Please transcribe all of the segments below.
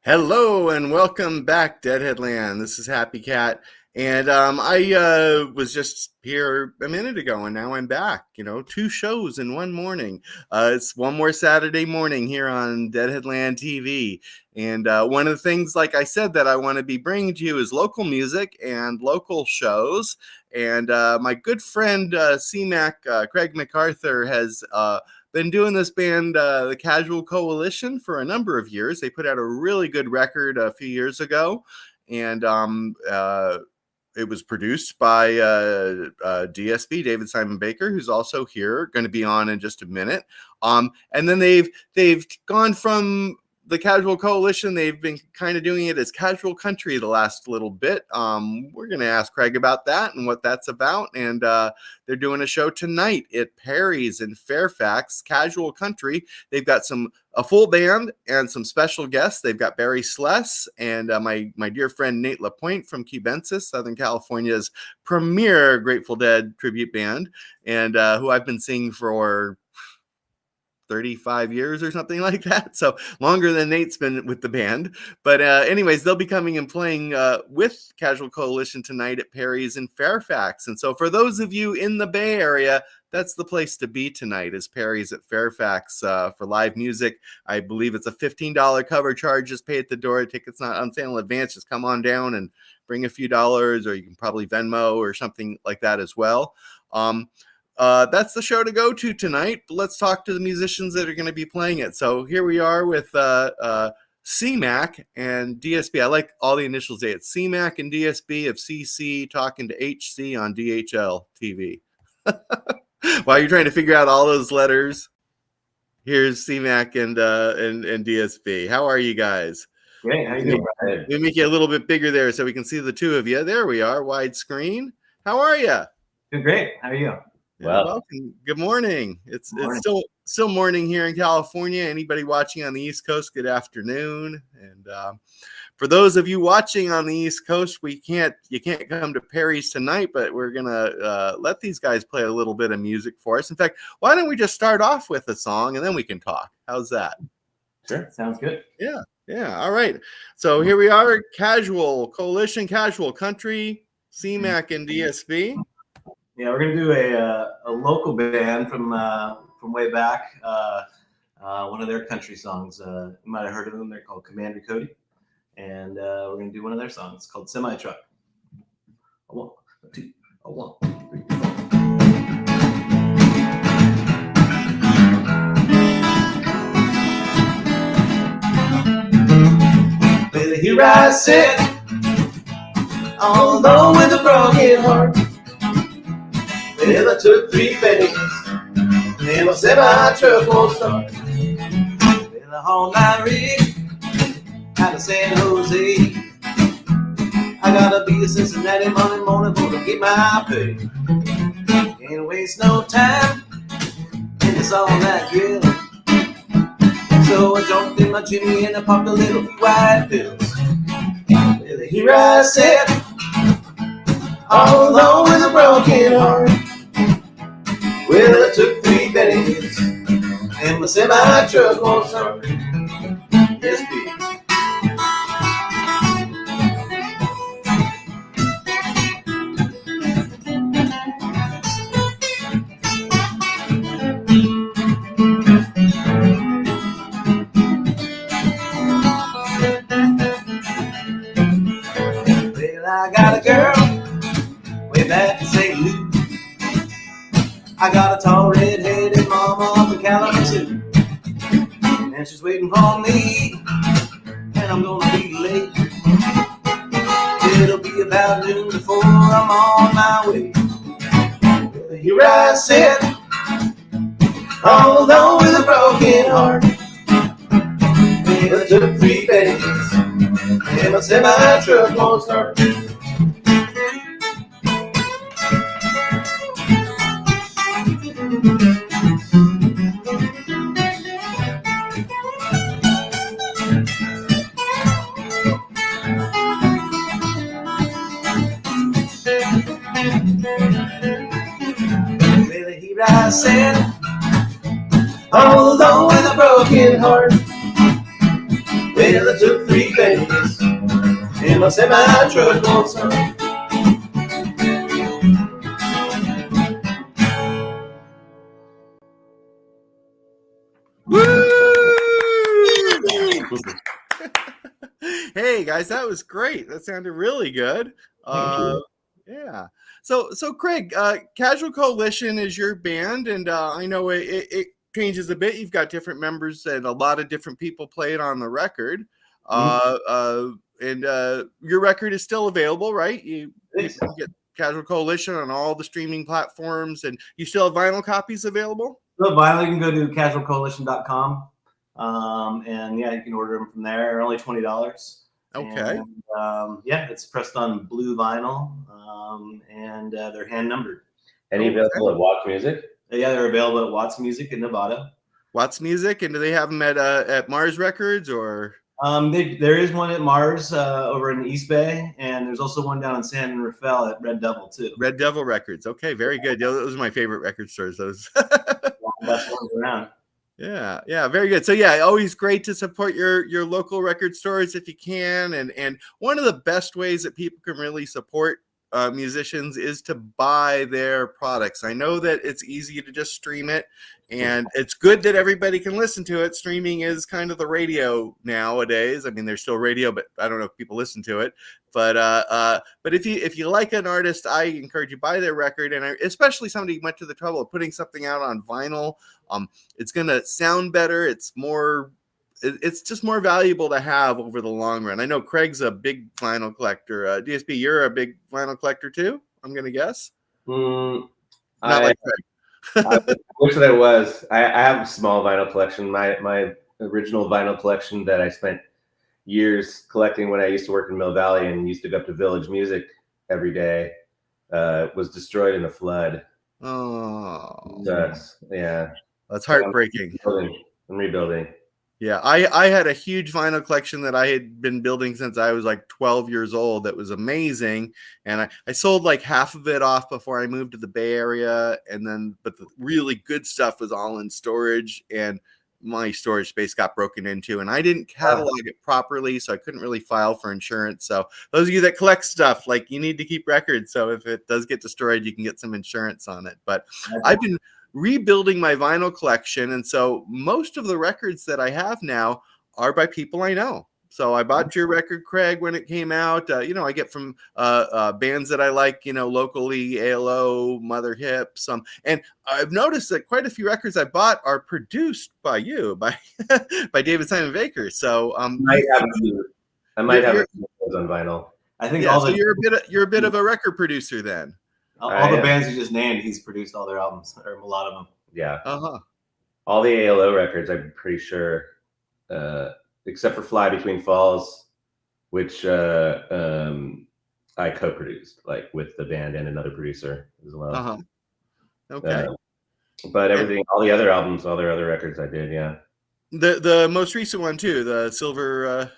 Hello and welcome back, Deadhead Land. This is Happy Cat, and I was just here a minute ago, and now I'm back. You know, 2 shows in one morning. It's one more Saturday morning here on Deadhead Land TV, and one of the things, like I said, that I want to be bringing to you is local music and local shows. And my good friend Cmac, Craig Macarthur, has been doing this band, the Casual Coalition, for a number of years. They put out a really good record a few years ago, and it was produced by DSB, David Simon Baker, who's also here, going to be on in just a minute. And then they've gone from the Casual Coalition. They've been kind of doing it as Casual Country the last little bit. We're going to ask Craig about that and what that's about. And they're doing a show tonight at Peri's in Fairfax, Casual Country. They've got a full band and some special guests. They've got Barry Sless and my dear friend Nate LaPointe from Cubensis, Southern California's premier Grateful Dead tribute band, and who I've been seeing for 35 years or something like that. So longer than Nate's been with the band. But anyways, they'll be coming and playing with Casual Coalition tonight at Peri's in Fairfax. And so for those of you in the Bay Area, that's the place to be tonight, is Peri's at Fairfax for live music. I believe it's a $15 cover charge. Just pay at the door. Tickets not on sale in advance. Just come on down and bring a few dollars, or you can probably Venmo or something like that as well. That's the show to go to tonight. Let's talk to the musicians that are going to be playing it. So here we are with Cmac and DSB. I like all the initials there. It's Cmac and DSB of CC talking to HC on DHLTV. While you're trying to figure out all those letters, here's Cmac and DSB. How are you guys? Great. How you doing, Brian? We make you a little bit bigger there so we can see the two of you. There we are, widescreen. How are you? Doing great. How are you? Well, welcome. Good morning. It's still morning here in California. Anybody watching on the East Coast, good afternoon. And for those of you watching on the East Coast, you can't come to Peri's tonight, but we're gonna let these guys play a little bit of music for us. In fact, why don't we just start off with a song and then we can talk? How's that? Sure, sounds good. Yeah. All right. So here we are, Casual Coalition, Casual Country, Cmac and DSB. Yeah, we're gonna do a local band from way back. One of their country songs. You might have heard of them. They're called Commander Cody, and we're gonna do one of their songs called Semi Truck. A 1, a 2, a 1, 3, 4. Well, here I sit, all alone with a broken heart. Well, I took 3 pennies, and my semi-truck won't start. Well, I hauled my rig out of San Jose. I gotta be a Cincinnati Monday morning for to get my pay. Can't waste no time in this all-night grill. So I jumped in my Jimmy and I popped a little few white pills. Well, here I sit, all alone with a broken heart. Well, I took 3 pennies, and my semi-truck won't start. Yes, please. Well, I got a girl way back in St. Louis. I got a tall red-headed mama up in Kalamazoo, and she's waiting for me, and I'm gonna be late. It'll be about noon before I'm on my way. Well, here I sit, all alone with a broken heart. Well, I took 3 pennies, and my semi-truck won't start. Well, here I sit, all alone with a broken heart. Well, I took 3 a semi-truck on some. Hey guys, that was great. That sounded really good. Thank you. Yeah. So Craig, Casual Coalition is your band, and I know it changes a bit. You've got different members, and a lot of different people played on the record. And your record is still available, right? You can get Casual Coalition on all the streaming platforms, and you still have vinyl copies available? So vinyl, you can go to casualcoalition.com. And yeah, you can order them from there. They're only $20. Okay. And yeah, it's pressed on blue vinyl, and they're hand numbered. Any available at Watts Music? Yeah, they're available at Watts Music in Nevada. Watts Music, and do they have them at Mars Records or? There is one at Mars over in East Bay, and there's also one down in San Rafael at Red Devil too. Red Devil Records. Okay, very good. Those are my favorite record stores. Those. Best ones around. Yeah, very good. So yeah, always great to support your local record stores if you can. And one of the best ways that people can really support musicians is to buy their products. I know that it's easy to just stream it, and it's good that everybody can listen to it. Streaming is kind of the radio nowadays. I mean, there's still radio, but I don't know if people listen to it. But if you like an artist, I encourage you buy their record, and especially somebody who went to the trouble of putting something out on vinyl. It's gonna sound better. It's just more valuable to have over the long run. I know Craig's a big vinyl collector. DSB, you're a big vinyl collector too, I'm gonna guess. Not like Craig. I wish that I was. I have a small vinyl collection. My original vinyl collection that I spent years collecting when I used to work in Mill Valley and used to go up to Village Music every day was destroyed in a flood. Oh, Sucks. Yeah, that's heartbreaking. I'm rebuilding. Yeah, I had a huge vinyl collection that I had been building since I was like 12 years old. That was amazing. And I sold like half of it off before I moved to the Bay Area. But the really good stuff was all in storage, and my storage space got broken into, and I didn't catalog it properly, so I couldn't really file for insurance. So those of you that collect stuff, like, you need to keep records. So if it does get destroyed, you can get some insurance on it. But I've been rebuilding my vinyl collection, and so most of the records that I have now are by people I know. So I bought your record, Craig, when it came out. I get from bands that I like, locally, ALO, Mother Hips. And I've noticed that quite a few records I bought are produced by you, by David Simon Baker. So I might have those on vinyl. I think you're a bit of a record producer then. All the bands you just named, he's produced all their albums, or a lot of them. Yeah. Uh-huh. All the ALO records, I'm pretty sure, except for Fly Between Falls, which I co-produced, like, with the band and another producer as well. Uh-huh. Okay. But everything, all the other albums, all their other records I did, yeah. The most recent one too, the Silver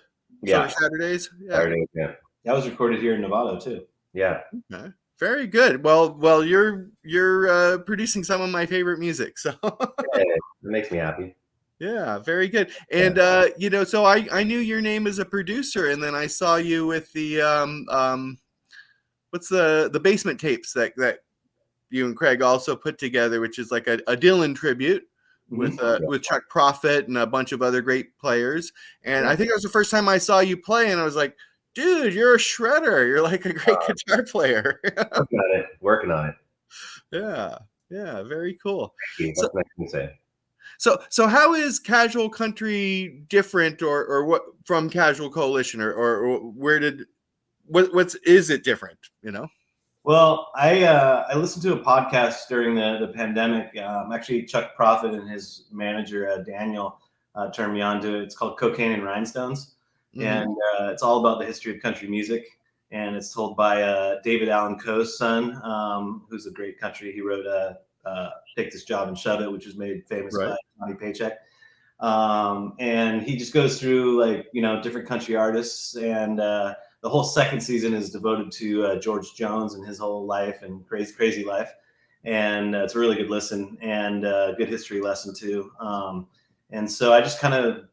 Saturdays. Yeah. Saturdays, yeah. That was recorded here in Nevada too. Yeah. Okay. Very good. Well, you're producing some of my favorite music, so It makes me happy. Yeah, very good. And so I knew your name as a producer, and then I saw you with the what's the basement tapes that you and Craig also put together, which is like a Dylan tribute with Chuck Prophet and a bunch of other great players. And I think it was the first time I saw you play, and I was like, dude, you're a shredder. You're like a great guitar player. Working on it. Yeah, very cool. That's what I can say. So how is Casual Country different, or what from Casual Coalition, or what's is it different? Well, I listened to a podcast during the pandemic. Actually, Chuck Prophet and his manager Daniel turned me on to it. It's called Cocaine and Rhinestones. Mm-hmm. And it's all about the history of country music, and it's told by David Allan Coe's son, who's a great country. He wrote Take This Job and Shove It, which was made famous by Johnny Paycheck. And he just goes through different country artists, and the whole second season is devoted to George Jones and his whole life and crazy life. And it's a really good listen, and a good history lesson too. And so I just kind of,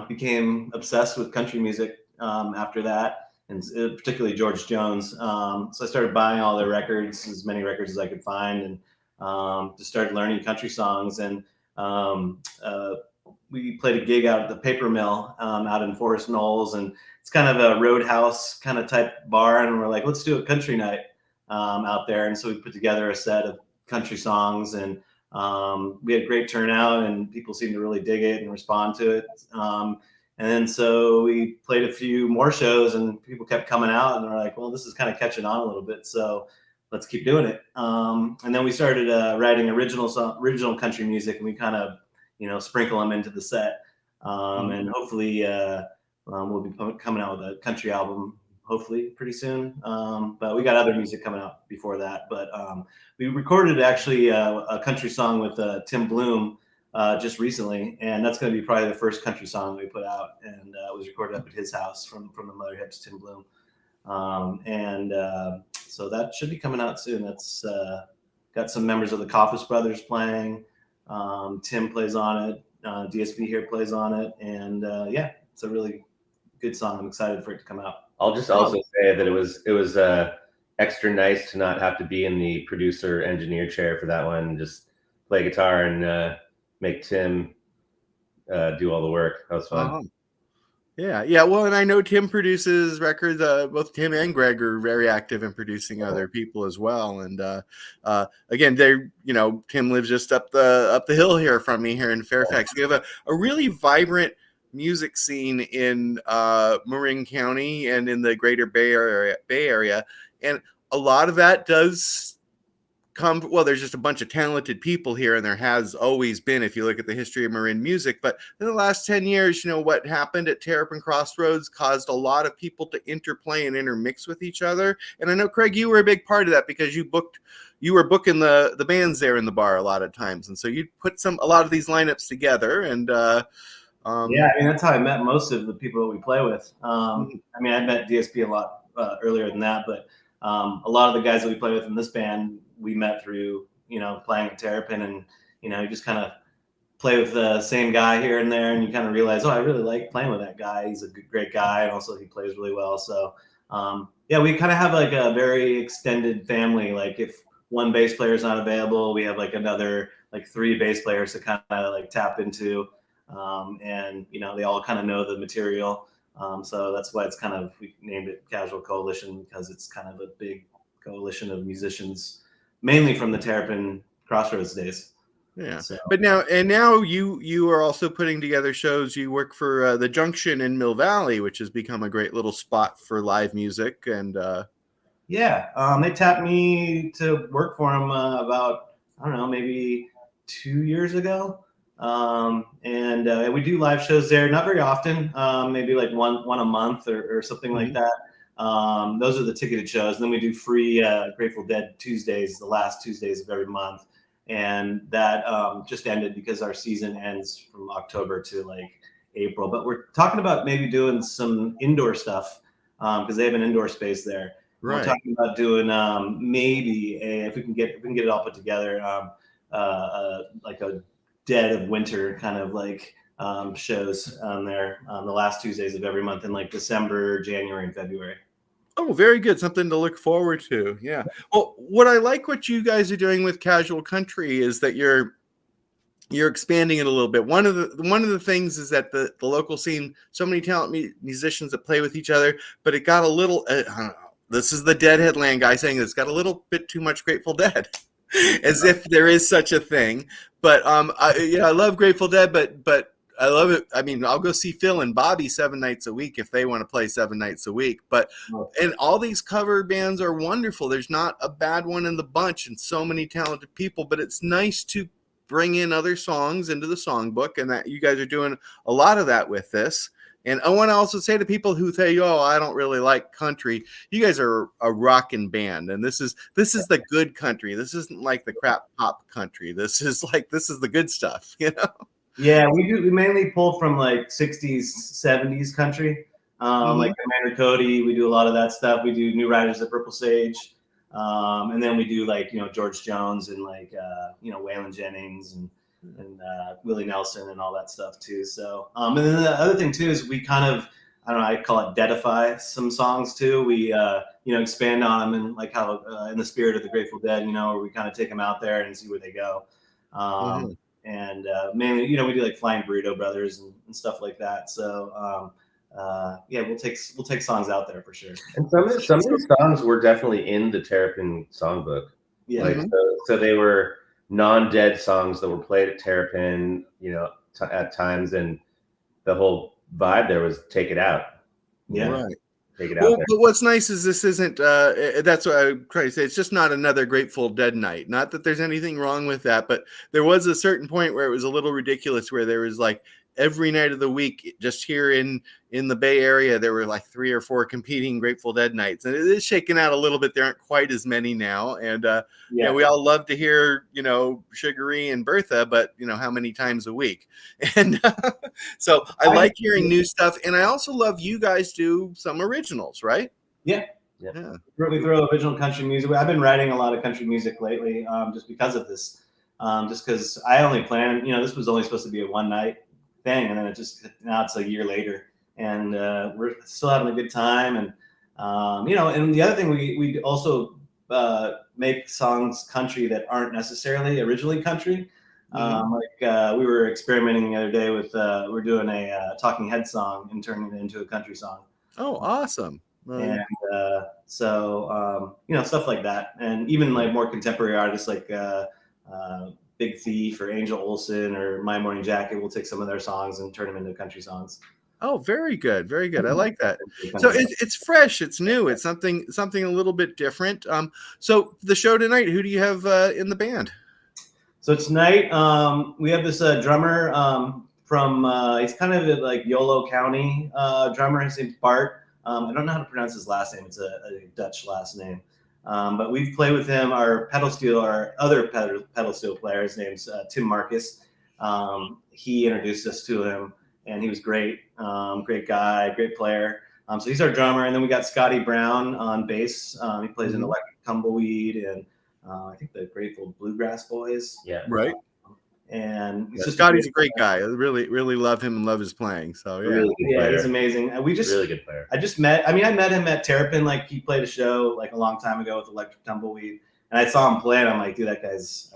became obsessed with country music after that, and particularly George Jones. So I started buying all their records, as many records as I could find, and just started learning country songs. And we played a gig out at the Paper Mill out in Forest Knolls, and it's kind of a roadhouse kind of type bar. And we're like, let's do a country night out there. And so we put together a set of country songs, and we had great turnout, and people seemed to really dig it and respond to it. And then so we played a few more shows, and people kept coming out, and they're like, well, this is kind of catching on a little bit, so let's keep doing it. And then we started writing original country music, and we kind of, sprinkle them into the set. And hopefully we'll be coming out with a country album, hopefully pretty soon. But we got other music coming out before that. But we recorded actually a country song with Tim Bloom just recently, and that's going to be probably the first country song we put out, and it was recorded up at his house from the Mother Hips, Tim Bloom. So that should be coming out soon. That's got some members of the Coffis Brothers playing. Tim plays on it. DSB here plays on it, and yeah, it's a really good song. I'm excited for it to come out. I'll just also say that it was extra nice to not have to be in the producer engineer chair for that one. Just play guitar and make Tim do all the work. That was fun. Yeah. Well, and I know Tim produces records. Both Tim and Greg are very active in producing other people as well. And again, Tim lives just up the hill here from me here in Fairfax. We have a really vibrant music scene in Marin County and in the greater Bay Area. And a lot of that does there's just a bunch of talented people here, and there has always been, if you look at the history of Marin music. But in the last 10 years, what happened at Terrapin Crossroads caused a lot of people to interplay and intermix with each other. And I know, Craig, you were a big part of that, because you were booking the bands there in the bar a lot of times. And so you put a lot of these lineups together, and yeah, that's how I met most of the people that we play with. I met DSP a lot earlier than that, but a lot of the guys that we play with in this band, we met through, playing at Terrapin, and, you just kind of play with the same guy here and there, and you kind of realize, I really like playing with that guy. He's a great guy, and also he plays really well. So, yeah, we kind of have like a very extended family. Like if one bass player is not available, we have like another, like 3 bass players to kind of like tap into. And, they all kind of know the material. So that's why we named it Casual Coalition, because it's kind of a big coalition of musicians, mainly from the Terrapin Crossroads days. Yeah. So. But now you are also putting together shows. You work for the Junction in Mill Valley, which has become a great little spot for live music. And they tapped me to work for them about, I don't know, maybe 2 years ago. And we do live shows there, not very often, maybe like one a month or something like that. Those are the ticketed shows. And then we do free Grateful Dead Tuesdays, the last Tuesdays of every month. And that just ended because our season ends from October to like April. But we're talking about maybe doing some indoor stuff because they have an indoor space there. Right. We're talking about doing if we can get it all put together, like a dead of winter kind of like shows on there on the last Tuesdays of every month in like December, January, and February. Oh, very good. Something to look forward to. Yeah. Well, what you guys are doing with Casual Country is that you're expanding it a little bit. One of the things is that the local scene, so many talented musicians that play with each other, but it got a little, I don't know, this is the Deadhead Land guy saying it's got a little bit too much Grateful Dead, as if there is such a thing. But I love Grateful Dead, but I love it. I mean, I'll go see Phil and Bobby 7 nights a week if they want to play 7 nights a week. And all these cover bands are wonderful. There's not a bad one in the bunch, and so many talented people. But it's nice to bring in other songs into the songbook, and that you guys are doing a lot of that with this. And I want to also say to people who say, I don't really like country, you guys are a rockin' band. And this is the good country. This isn't like the crap pop country. This is the good stuff, Yeah, we mainly pull from like 60s, 70s country. Like Commander Cody, we do a lot of that stuff. We do New Riders of Purple Sage. And then we do like, George Jones and like, Waylon Jennings and Willie Nelson and all that stuff too. So, and then the other thing too is we kind of I don't know, I call it deadify some songs too. We expand on them, and like how in the spirit of the Grateful Dead, where we kind of take them out there and see where they go. And mainly, we do like Flying Burrito Brothers and stuff like that. So we'll take songs out there for sure. And some of these songs were definitely in the Terrapin songbook. Yeah. Like so they were non-dead songs that were played at Terrapin, at times, and the whole vibe there was take it out. Yeah. Right. Take it out. But what's nice is this isn't that's what I try to say. It's just not another Grateful Dead night. Not that there's anything wrong with that, but there was a certain point where it was a little ridiculous, where there was like every night of the week, just here in the Bay Area, there were like 3 or 4 competing Grateful Dead nights, and it is shaking out a little bit. There aren't quite as many now, and we all love to hear Sugary and Bertha, but how many times a week? And so I like hearing new stuff, and I also love you guys do some originals, right? Yeah. We throw original country music. I've been writing a lot of country music lately, just because of this. Just because I only planned, this was only supposed to be a one night thing, and then now it's a year later, and we're still having a good time. And and the other thing, we also make songs country that aren't necessarily originally country. We were experimenting the other day with we're doing a Talking Head song and turning it into a country song. Oh, awesome. And stuff like that, and even like more contemporary artists like Big Thief or Angel Olsen or My Morning Jacket, we'll take some of their songs and turn them into country songs. Oh, very good. Very good. I like that. So it's fresh. It's new. It's something a little bit different. So the show tonight, who do you have in the band? So tonight we have this drummer from, he's kind of like Yolo County drummer. His name's Bart. I don't know how to pronounce his last name. It's a Dutch last name. But we've played with him. Our other pedal steel player, his name's Tim Marcus. He introduced us to him, and he was great. Great guy, great player. So he's our drummer. And then we got Scotty Brown on bass. He plays in Electric Tumbleweed and I think the Grateful Bluegrass Boys. Yeah. Right. And Scotty's a great guy. I really, really love him and love his playing. So really he's amazing. Really good player. I met him at Terrapin. Like, he played a show like a long time ago with Electric Tumbleweed, and I saw him play, and I'm like, dude, I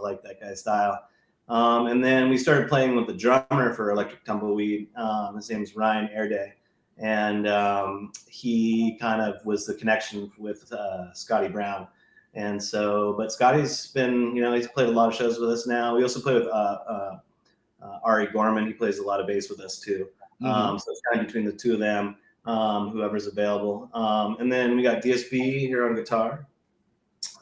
like that guy's style. And then we started playing with the drummer for Electric Tumbleweed. His name's Ryan Airday, and he kind of was the connection with Scotty Brown. And so, but Scotty's been, he's played a lot of shows with us now. We also play with Ari Gorman. He plays a lot of bass with us too. So it's kind of between the two of them, whoever's available. And then we got DSB here on guitar,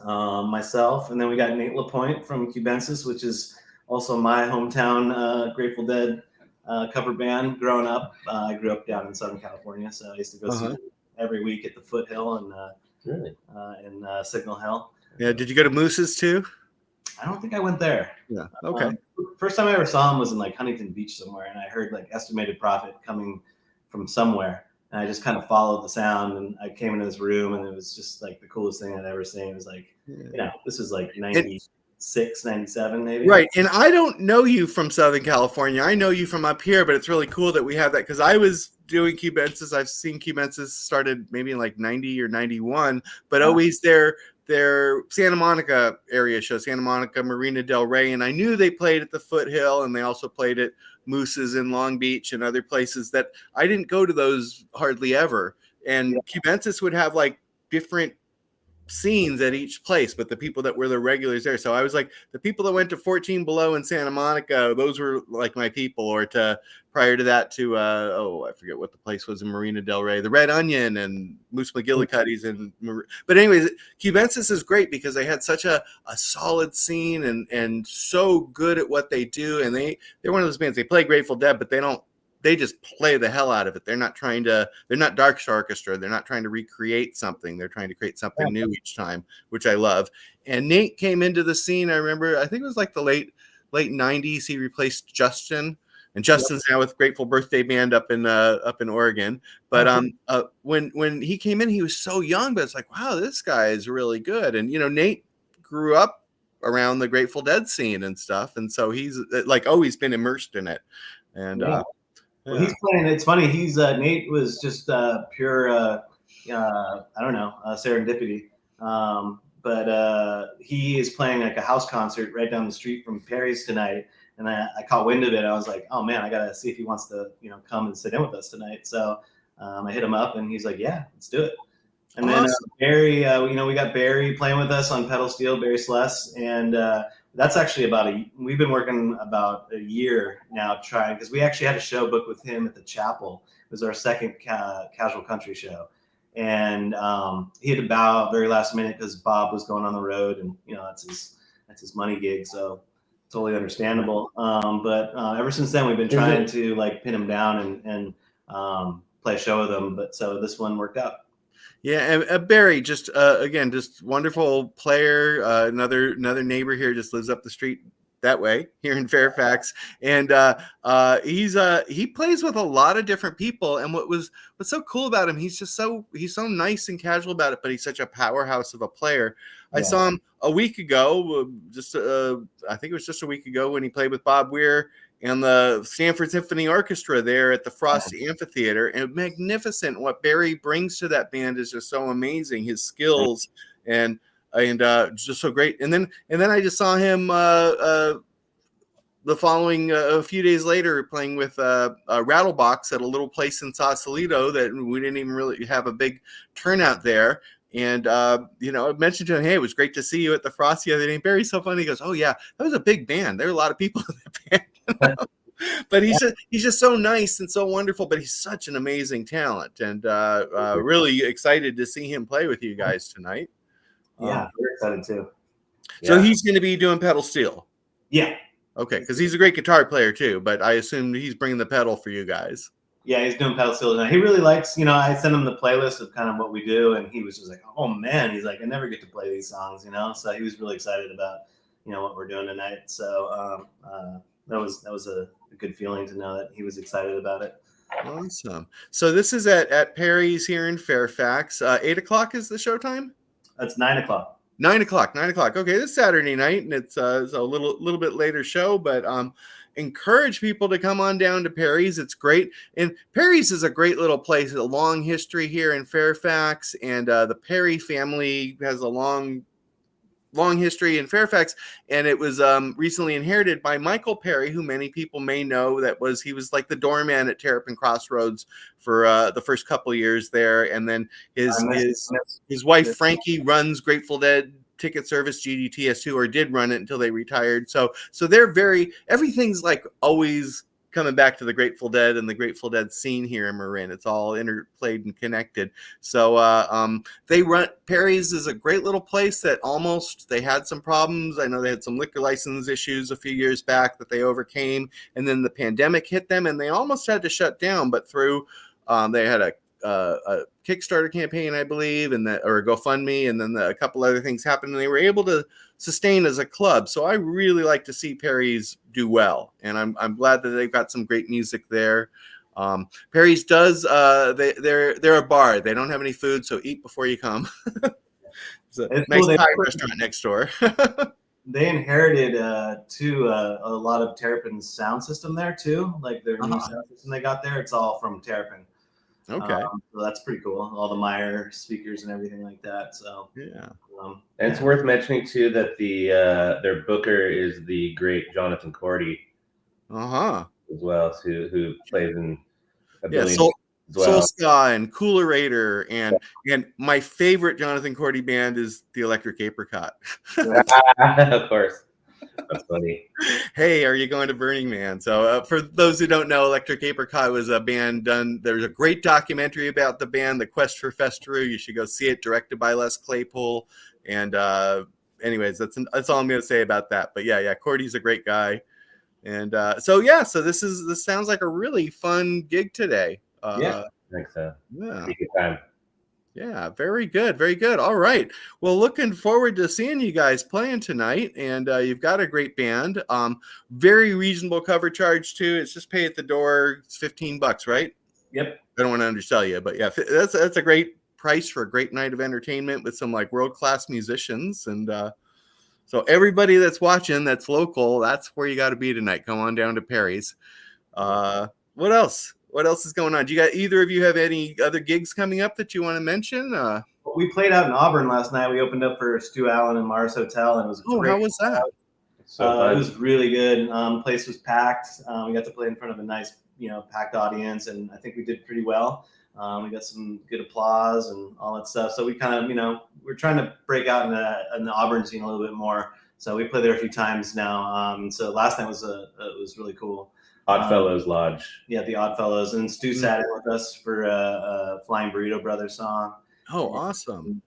myself, and then we got Nate LaPointe from Cubensis, which is also my hometown Grateful Dead cover band growing up. I grew up down in Southern California, so I used to go see them every week at the Foothill and in Signal Hill. Yeah. Did you go to Moose's too? I don't think I went there. Yeah. Okay. First time I ever saw him was in like Huntington Beach somewhere, and I heard like Estimated Profit coming from somewhere, and I just kind of followed the sound, and I came into this room, and it was just like the coolest thing I'd ever seen. It was like, this is like 96, 97 maybe. Right. And I don't know you from Southern California. I know you from up here, but it's really cool that we have that, because I was doing Cubensis. I've seen Cubensis started maybe in like 90 or 91, but always their Santa Monica area show, Santa Monica, Marina Del Rey. And I knew they played at the Foothill, and they also played at Moose's in Long Beach and other places that I didn't go to those hardly ever. And Cubensis would have like different scenes at each place, but the people that were the regulars there. So I was like, the people that went to 14 Below in Santa Monica, those were like my people. Or prior to that to I forget what the place was in Marina Del Rey, the Red Onion and Moose McGillicuddy's. But anyways, Cubensis is great because they had such a solid scene and so good at what they do. And they're one of those bands, they play Grateful Dead, but they just play the hell out of it. They're not Dark Star Orchestra. They're not trying to recreate something. They're trying to create something new each time, which I love. And Nate came into the scene. I remember, I think it was like the late 90s. He replaced Justin, and Justin's now with Grateful Birthday Band up in Oregon. But when he came in, he was so young, but it's like, wow, this guy is really good. And Nate grew up around the Grateful Dead scene and stuff, and so he's like always been immersed in it. And Well, he's playing. It's funny. He's Nate was just pure. I don't know, serendipity. But he is playing like a house concert right down the street from Peri's tonight, and I caught wind of it. I was like, oh man, I gotta see if he wants to come and sit in with us tonight. So I hit him up, and he's like, yeah, let's do it. And then Barry, we got Barry playing with us on pedal steel, Barry Sless, and that's actually we've been working about a year now trying, because we actually had a show booked with him at the Chapel. It was our second casual country show. And he had to bow out very last minute because Bob was going on the road, and that's his money gig, so totally understandable. But ever since then, we've been trying to pin him down and play a show with him. But so this one worked out. Yeah, and Barry, just again, just wonderful player. Another neighbor here, just lives up the street that way here in Fairfax, and he plays with a lot of different people. And what's so cool about him, he's so nice and casual about it, but he's such a powerhouse of a player. Yeah. I saw him a week ago, I think it was just a week ago, when he played with Bob Weir and the Stanford Symphony Orchestra there at the Frosty Amphitheater. And magnificent. What Barry brings to that band is just so amazing. His skills and just so great. And then I just saw him the following a few days later playing with Rattlebox at a little place in Sausalito that we didn't even really have a big turnout there. And, I mentioned to him, hey, it was great to see you at the Frosty the other day. And Barry's so funny. He goes, oh, yeah, that was a big band. There were a lot of people in the band. But he's just so nice and so wonderful, but he's such an amazing talent, and really excited to see him play with you guys tonight. Yeah, we're excited too. So he's going to be doing pedal steel. Yeah. Okay, because he's a great guitar player too, but I assume he's bringing the pedal for you guys. Yeah, he's doing pedal steel tonight. He really likes, I sent him the playlist of kind of what we do, and he was just like, oh man, he's like, I never get to play these songs, So he was really excited about, what we're doing tonight. So that was a good feeling to know that he was excited about it. Awesome. So this is at Peri's here in Fairfax. 8 o'clock is the show time? That's 9 o'clock. 9 o'clock. Okay, this Saturday night, and it's a little bit later show, but encourage people to come on down to Peri's. It's great, and Peri's is a great little place. A long history here in Fairfax, and the Peri family has a long history in Fairfax, and it was recently inherited by Michael Peri, who many people may know. He was like the doorman at Terrapin Crossroads for the first couple of years there, and then his wife Frankie runs Grateful Dead ticket service GDTS2, or did run it until they retired. So they're everything's like always coming back to the Grateful Dead and the Grateful Dead scene here in Marin. It's all interplayed and connected. So Peri's is a great little place that they had some problems. I know they had some liquor license issues a few years back that they overcame, and then the pandemic hit them and they almost had to shut down, but through they had a Kickstarter campaign, I believe, or a GoFundMe, and then a couple other things happened, and they were able to sustain as a club. So I really like to see Peri's do well, and I'm glad that they've got some great music there. Peri's does they're a bar. They don't have any food, so eat before you come. It's a nice Thai restaurant next door. They inherited too a lot of Terrapin's sound system there too, like their new sound system they got there. It's all from Terrapin. Okay, so that's pretty cool. All the Meyer speakers and everything like that. So yeah, and it's worth mentioning too that their booker is the great Jonathan Cordy, as well, who plays in a billion. Soul Ska and Coolerator, and my favorite Jonathan Cordy band is the Electric Apricot. Of course. That's funny. Hey, are you going to Burning Man? So for those who don't know, Electric Apricot was a band done. There's a great documentary about the band, The Quest for Festeroo. You should go see it, directed by Les Claypool. And anyways, that's all I'm going to say about that. But yeah, Cordy's a great guy. And so this sounds like a really fun gig today. I think so. Yeah. Good time. Yeah, very good. Very good. All right. Well, looking forward to seeing you guys playing tonight. And you've got a great band. Very reasonable cover charge, too. It's just pay at the door. It's $15, right? Yep. I don't want to undersell you, but yeah, that's a great price for a great night of entertainment with some world-class musicians. And so everybody that's watching that's local, that's where you got to be tonight. Come on down to Peri's. what else? What else is going on? Do you got either of you have any other gigs coming up that you want to mention? We played out in Auburn last night. We opened up for Stu Allen and Mars Hotel, and it was a great. How was that? So it was really good. The place was packed. We got to play in front of a nice, packed audience, and I think we did pretty well. We got some good applause and all that stuff. So we kind of, we're trying to break out in the Auburn scene a little bit more. So we played there a few times now. So last night was really cool. Oddfellows Lodge. Yeah, the Oddfellows, and Stu sat in with us for a Flying Burrito Brothers song. Oh, awesome!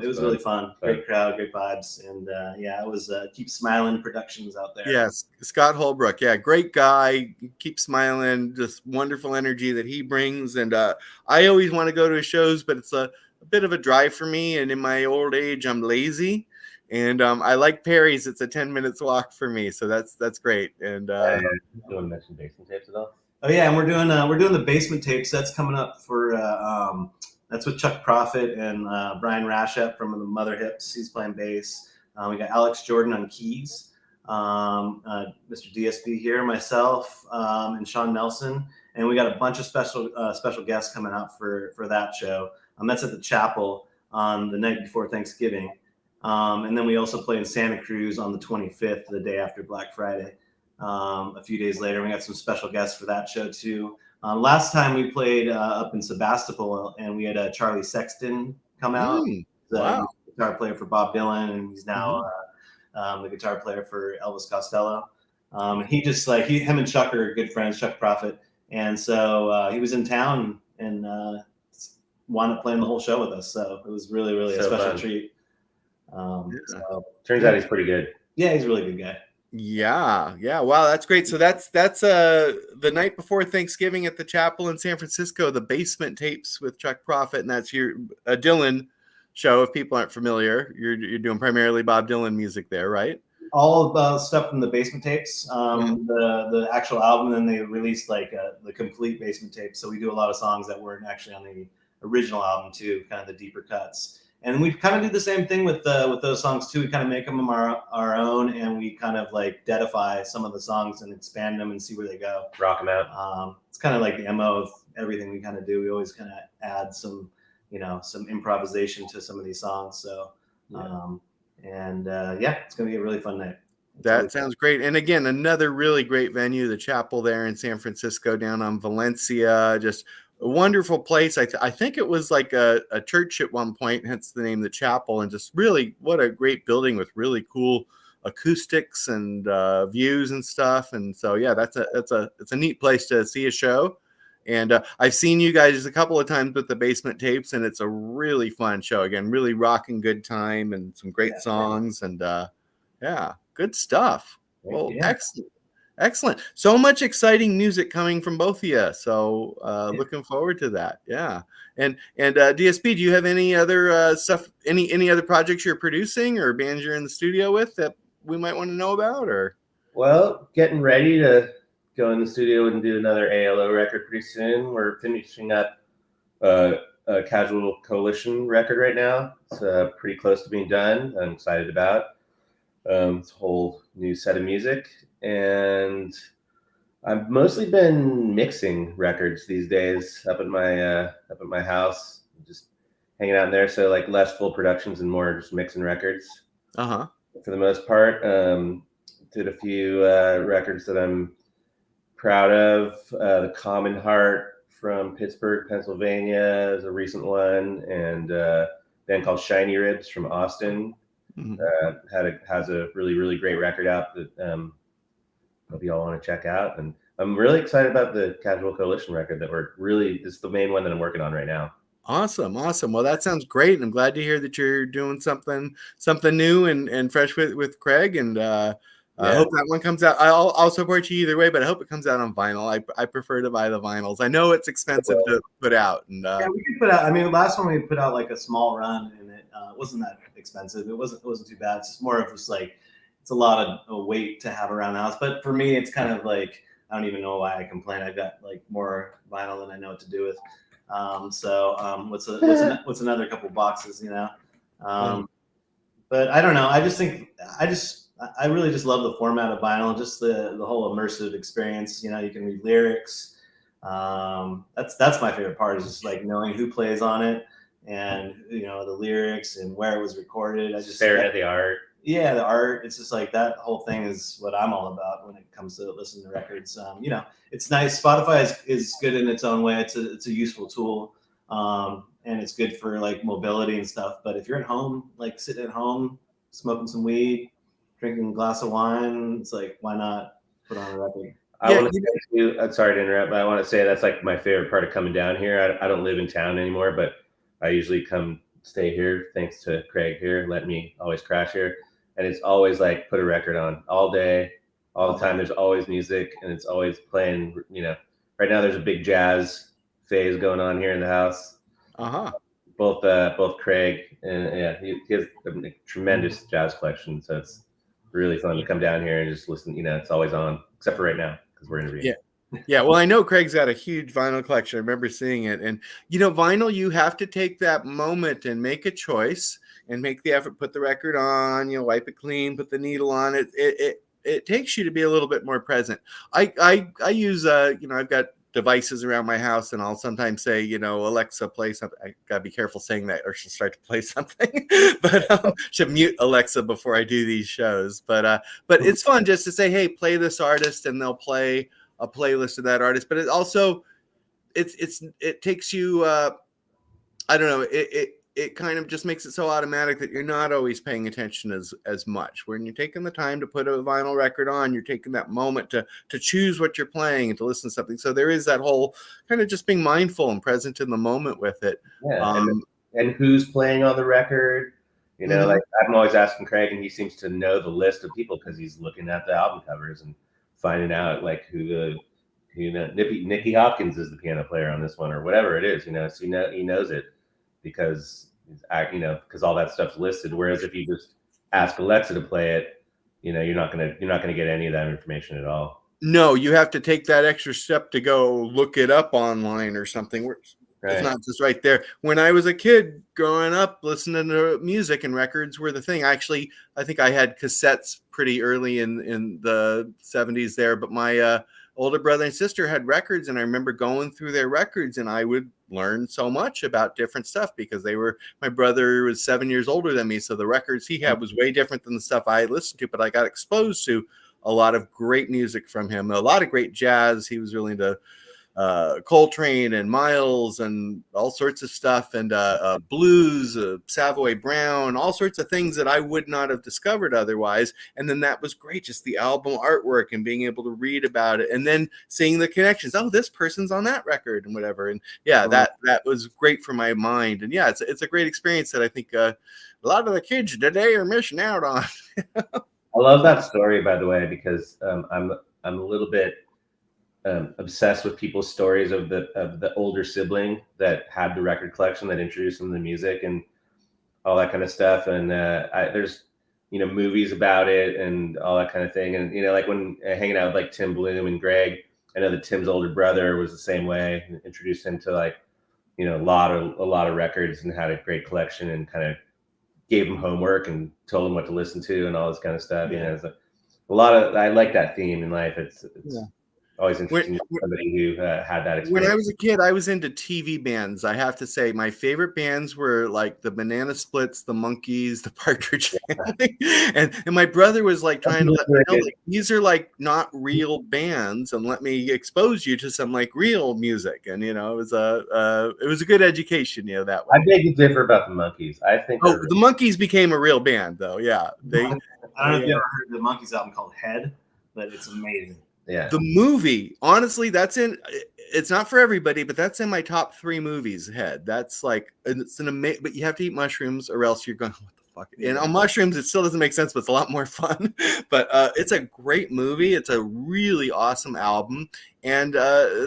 It was really fun. Great crowd, great vibes, and it was Keep Smiling Productions out there. Yes, Scott Holbrook. Yeah, great guy. Keep smiling. Just wonderful energy that he brings. And I always want to go to his shows, but it's a bit of a drive for me. And in my old age, I'm lazy. And I like Peri's. It's a 10 minutes walk for me, so that's great. And doing mention basement tapes at all? Oh yeah, and we're doing the basement tapes. That's coming up for. That's with Chuck Prophet and Brian Rashep from the Mother Hips. He's playing bass. We got Alex Jordan on keys, Mr. DSB here, myself, and Sean Nelson. And we got a bunch of special guests coming out for that show. That's at the Chapel on the night before Thanksgiving. And then we also play in Santa Cruz on the 25th, the day after Black Friday. A few days later, we got some special guests for that show too. Last time we played up in Sebastopol, and we had Charlie Sexton come out. Wow. The guitar player for Bob Dylan, and he's now the guitar player for Elvis Costello. He just him and Chuck are good friends, Chuck Prophet, and so he was in town and wound up playing the whole show with us. So it was really, really a special treat. Turns out he's pretty good. Yeah, he's a really good guy. Yeah. Wow, that's great. So that's the night before Thanksgiving at the Chapel in San Francisco, the Basement Tapes with Chuck Prophet, and that's your Dylan show. If people aren't familiar, you're doing primarily Bob Dylan music there, right? All of stuff from the Basement Tapes, the actual album, and then they released the complete Basement Tapes. So we do a lot of songs that weren't actually on the original album too, kind of the deeper cuts. And we kind of do the same thing with those songs too. We kind of make them our own, and we kind of dedify some of the songs and expand them and see where they go. Rock them out. It's kind of like the MO of everything we kind of do. We always kind of add some, some improvisation to some of these songs. So, it's going to be a really fun night. That sounds great. And again, another really great venue, the Chapel there in San Francisco, down on Valencia. Just a wonderful place. I think it was like a church at one point, hence the name, the Chapel. And just really, what a great building with really cool acoustics and views and stuff. And so, yeah, it's a neat place to see a show. And I've seen you guys a couple of times with the Basement Tapes, and it's a really fun show. Again, really rocking good time and some great songs. And good stuff. Well, excellent. So much exciting music coming from both of you. So looking forward to that. Yeah. And DSB, do you have any other stuff, any other projects you're producing or bands you're in the studio with that we might want to know about? Or getting ready to go in the studio and do another ALO record pretty soon. We're finishing up a Casual Coalition record right now. It's pretty close to being done. I'm excited about it's a whole new set of music, and I've mostly been mixing records these days up at my house, just hanging out in there. So less full productions and more just mixing records. For the most part, did a few records that I'm proud of. The Common Heart from Pittsburgh, Pennsylvania is a recent one, and a band called Shiny Ribs from Austin. Has a really, really great record out that hope you all want to check out. And I'm really excited about the Casual Coalition record that is the main one that I'm working on right now. Awesome. Well, that sounds great. And I'm glad to hear that you're doing something new and fresh with Craig. And I hope that one comes out. I'll support you either way, but I hope it comes out on vinyl. I prefer to buy the vinyls. I know it's expensive to put out. And we could put out. I mean, last one we put out a small run, and it wasn't that expensive. It wasn't too bad. It's just more of just it's a lot of weight to have around the house. But for me, it's kind of I don't even know why I complain. I've got more vinyl than I know what to do with. What's another couple boxes, But I don't know. I really just love the format of vinyl, just the whole immersive experience. You can read lyrics. That's my favorite part, is just like knowing who plays on it, and the lyrics and where it was recorded. I just staring at the art. Yeah, the art. It's just like that whole thing is what I'm all about when it comes to listening to records. It's nice. Spotify is good in its own way. It's a useful tool, and it's good for like mobility and stuff. But if you're at home, like sitting at home, smoking some weed, drinking a glass of wine, it's like, why not put on a record? I'm sorry to interrupt, but I want to say that's like my favorite part of coming down here. I don't live in town anymore, but I usually come stay here thanks to Craig here. Let me always crash here. And it's always like put a record on all day, all the time. There's always music, and it's always playing. Right now there's a big jazz phase going on here in the house. Both Craig and he has a tremendous jazz collection, so it's really fun to come down here and just listen. It's always on, except for right now because we're interviewing. Yeah. Well, I know Craig's got a huge vinyl collection. I remember seeing it, and vinyl, you have to take that moment and make a choice and make the effort, put the record on, wipe it clean, put the needle on it. It takes you to be a little bit more present. I use I've got devices around my house, and I'll sometimes say, Alexa, play something. I gotta be careful saying that, or she'll start to play something. But should mute Alexa before I do these shows. But it's fun just to say, hey, play this artist, and they'll play a playlist of that artist. But it also it takes you I don't know, it kind of just makes it so automatic that you're not always paying attention as much. When you're taking the time to put a vinyl record on, you're taking that moment to choose what you're playing and to listen to something. So there is that whole kind of just being mindful and present in the moment with it. Yeah, and who's playing on the record. Like I'm always asking Craig, and he seems to know the list of people because he's looking at the album covers and finding out like who Nicky Hopkins is the piano player on this one, or whatever it is. So he knows it because all that stuff's listed. Whereas if you just ask Alexa to play it, you're not gonna get any of that information at all. No, you have to take that extra step to go look it up online or something. Right. It's not just right there. When I was a kid growing up, listening to music and records were the thing. Actually, I think I had cassettes pretty early in the 70s there, but my older brother and sister had records, and I remember going through their records, and I would learn so much about different stuff because my brother was 7 years older than me, so the records he had was way different than the stuff I listened to, but I got exposed to a lot of great music from him, a lot of great jazz. He was really into Coltrane and Miles and all sorts of stuff, and blues, Savoy Brown, all sorts of things that I would not have discovered otherwise. And then that was great, just the album artwork and being able to read about it, and then seeing the connections. Oh, this person's on that record and whatever. And that was great for my mind. And it's a great experience that I think a lot of the kids today are missing out on. I love that story, by the way, because I'm a little bit obsessed with people's stories of the older sibling that had the record collection that introduced them to the music and all that kind of stuff. And there's movies about it and all that kind of thing. And like when hanging out with like Tim Bloom and Greg, I know that Tim's older brother was the same way, and introduced him to like a lot of records and had a great collection and kind of gave him homework and told him what to listen to and all this kind of stuff. It's a lot of, I like that theme in life. It's always interesting to somebody who had that experience. When I was a kid, I was into TV bands. I have to say, my favorite bands were like the Banana Splits, the Monkees, the Partridge Family, and my brother was like trying to let me know, like, these are like not real bands, and let me expose you to some like real music. And it was a good education, that way. I beg to differ about the Monkees. I think the Monkees became a real band, though. Yeah, I don't know if you ever heard the Monkees album called Head, but it's amazing. Yeah. The movie, honestly, it's not for everybody, but that's in my top 3 movies. Head. That's like, it's an amazing, but you have to eat mushrooms or else you're going, what the fuck? And on mushrooms, it still doesn't make sense, but it's a lot more fun. But it's a great movie. It's a really awesome album. And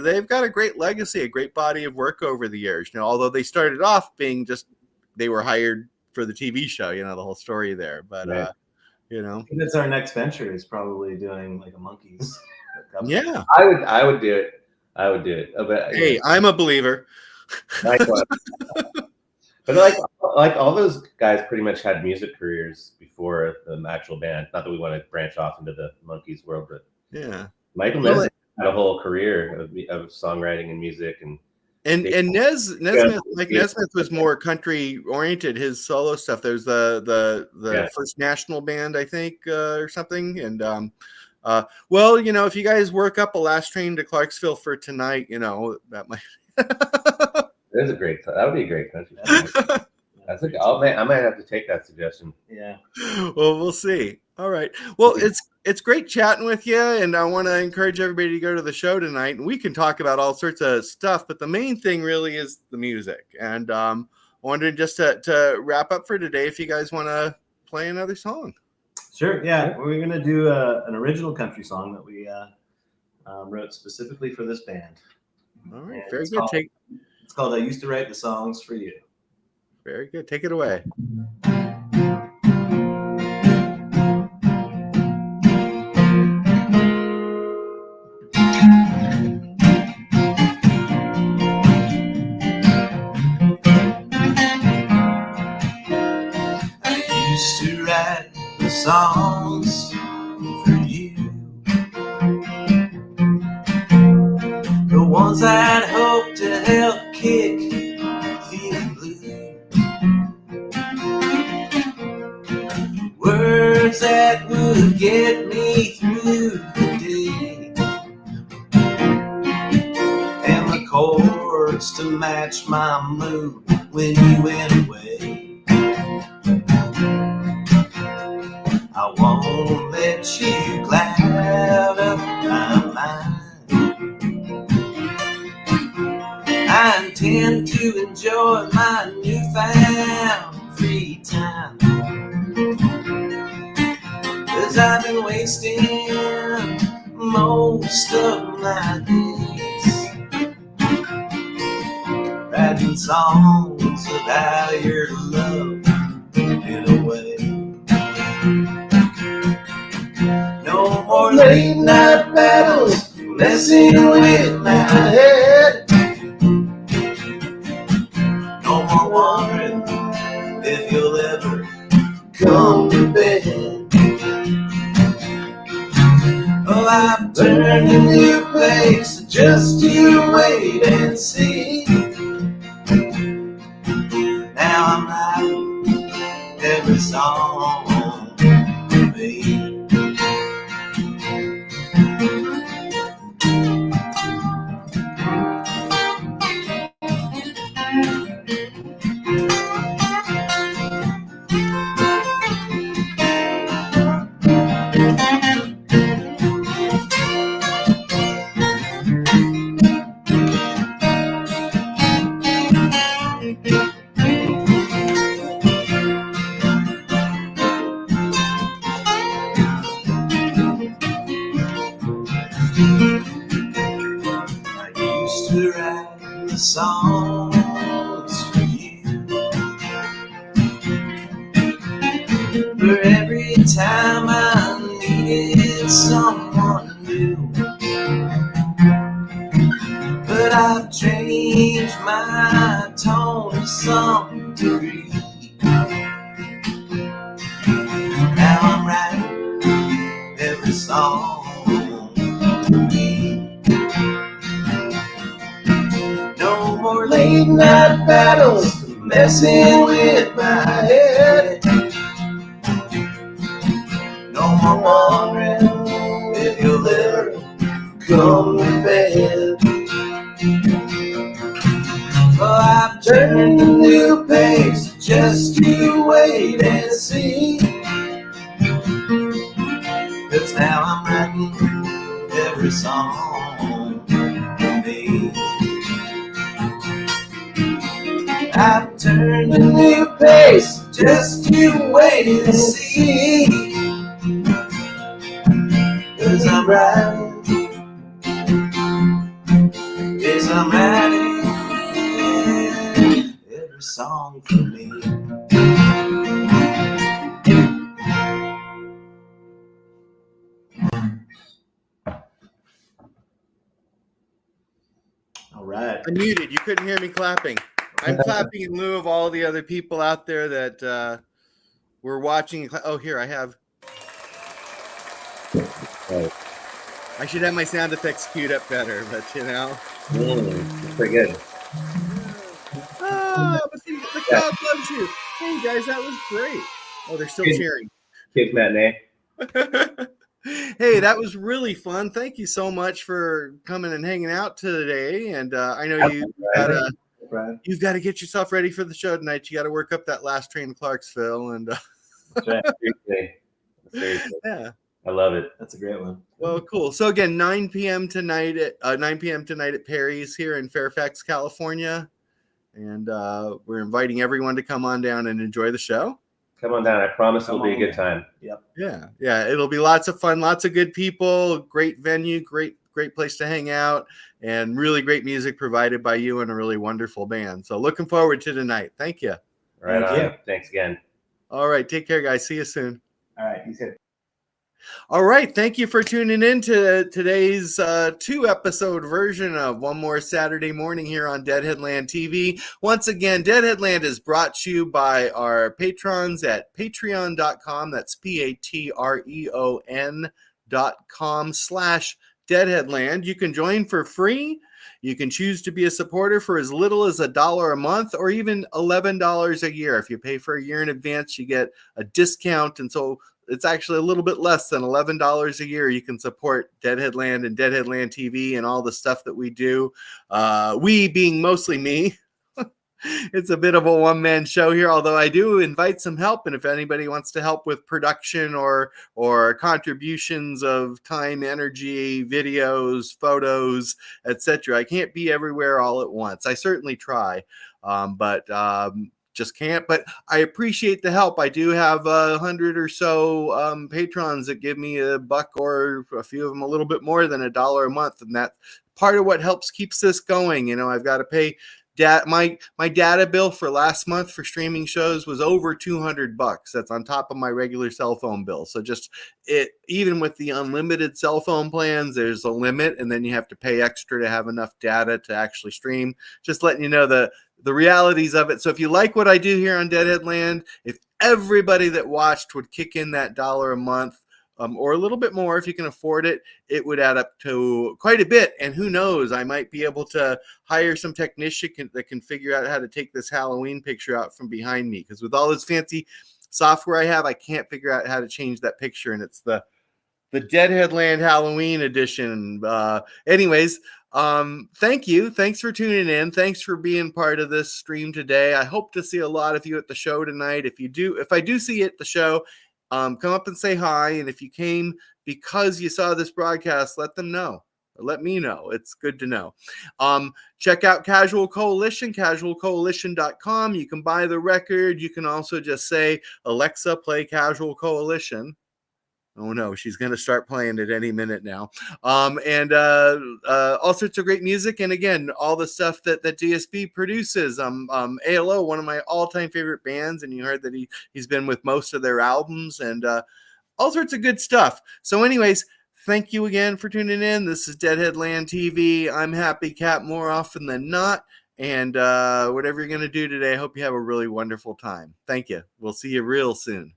they've got a great legacy, a great body of work over the years. Although they started off being they were hired for the TV show, the whole story there. But, right. That's our next venture, is probably doing like a Monkees. Yeah, I would do it. But, hey, I'm a believer. Likewise. But like all those guys pretty much had music careers before the actual band. Not that we want to branch off into the Monkees world, but yeah, Michael Nesmith had a whole career of songwriting and music and Nesmith, Mike Nesmith was more country oriented. His solo stuff. There's the First National Band, I think, or something. And well, if you guys work up a last train to Clarksville for tonight, that might. That would be a great country song. I might have to take that suggestion. Yeah. Well, we'll see. All right. Well, it's great chatting with you, and I want to encourage everybody to go to the show tonight, and we can talk about all sorts of stuff, but the main thing really is the music. And I wanted just to wrap up for today, if you guys want to play another song. Sure. Yeah, we're going to do an original country song that we wrote specifically for this band. All right. Very good. It's called I Used to Write the Songs for You. Very good. Take it away. Used to write the songs for you, the ones I'd hoped to help kick feeling blue, words that would get me through the day, and the chords to match my mood when you went away. I won't let you cloud up my mind. I intend to enjoy my newfound free time, 'cause I've been wasting most of my days writing songs about your love in a way. No more late night battles messing with my head. No more wondering if you'll ever come to bed. Oh, I've turned a new place just to wait and see. Now I'm writing every song for me. To write the songs for you, for every time I needed someone new. But I've changed my tone to some degree. Now I'm writing every song for me. No more late night battles messing with my head. No more wondering if you'll ever come to bed. Well, I've turned a new pace just to wait and see. 'Cause now I'm writing every song for me. I've turned a new pace just to wait and see. 'Cause I'm writing, yes, I'm writing every song for me. All right. I'm muted. You couldn't hear me clapping. I'm clapping in lieu of all the other people out there that were watching. Oh, here I have. Right. I should have my sound effects queued up better, but you know. That's pretty good. But the crowd loves you. Hey guys, that was great. Oh, they're still cheering. Kids matinee. Hey, that was really fun. Thank you so much for coming and hanging out today. And I know you've got to get yourself ready for the show tonight. You got to work up that last train to Clarksville. And Seriously. Yeah, I love it. That's a great one. Well, cool. So again, 9 p.m. tonight at Peri's here in Fairfax, California. And we're inviting everyone to come on down and enjoy the show. Come on down. I promise it'll be a good time. Yep. Yeah. It'll be lots of fun, lots of good people, great venue, great place to hang out, and really great music provided by you and a really wonderful band. So looking forward to tonight. Thank you. Right on. Thanks again. All right. Take care, guys. See you soon. All right. He's good. All right. Thank you for tuning in to today's 2-episode version of One More Saturday Morning here on Deadheadland TV. Once again, Deadheadland is brought to you by our patrons at patreon.com. That's patreon.com/Deadheadland. You can join for free. You can choose to be a supporter for as little as $1 a month or even $11 a year. If you pay for a year in advance, you get a discount. And so it's actually a little bit less than $11 a year. You can support Deadheadland and Deadheadland TV and all the stuff that we do. We being mostly me. It's a bit of a one-man show here, although I do invite some help. And if anybody wants to help with production or contributions of time, energy, videos, photos, etc., I can't be everywhere all at once. I certainly try, but just can't. But I appreciate the help. I do have 100 or so patrons that give me $1 or a few of them a little bit more than $1 a month, and that's part of what helps keeps this going. You know, I've got to pay my data bill for last month for streaming shows was over $200. That's on top of my regular cell phone bill. So just even with the unlimited cell phone plans, there's a limit, and then you have to pay extra to have enough data to actually stream. Just letting you know the realities of it. So if you like what I do here on Deadheadland, if everybody that watched would kick in that $1 a month, or a little bit more if you can afford it, it would add up to quite a bit. And who knows, I might be able to hire some technician that can figure out how to take this Halloween picture out from behind me. Because with all this fancy software I have, I can't figure out how to change that picture. And it's the Deadheadland Halloween edition. Anyways, thank you. Thanks for tuning in. Thanks for being part of this stream today. I hope to see a lot of you at the show tonight. If I do see you at the show, come up and say hi. And if you came because you saw this broadcast, let them know. Or let me know. It's good to know. Check out Casual Coalition, casualcoalition.com. You can buy the record. You can also just say, Alexa, play Casual Coalition. Oh no, she's going to start playing it any minute now. And all sorts of great music. And again, all the stuff that DSB produces. ALO, one of my all-time favorite bands. And you heard that he's been with most of their albums and all sorts of good stuff. So anyways, thank you again for tuning in. This is Deadheadland TV. I'm Happy Cat more often than not. And whatever you're going to do today, I hope you have a really wonderful time. Thank you. We'll see you real soon.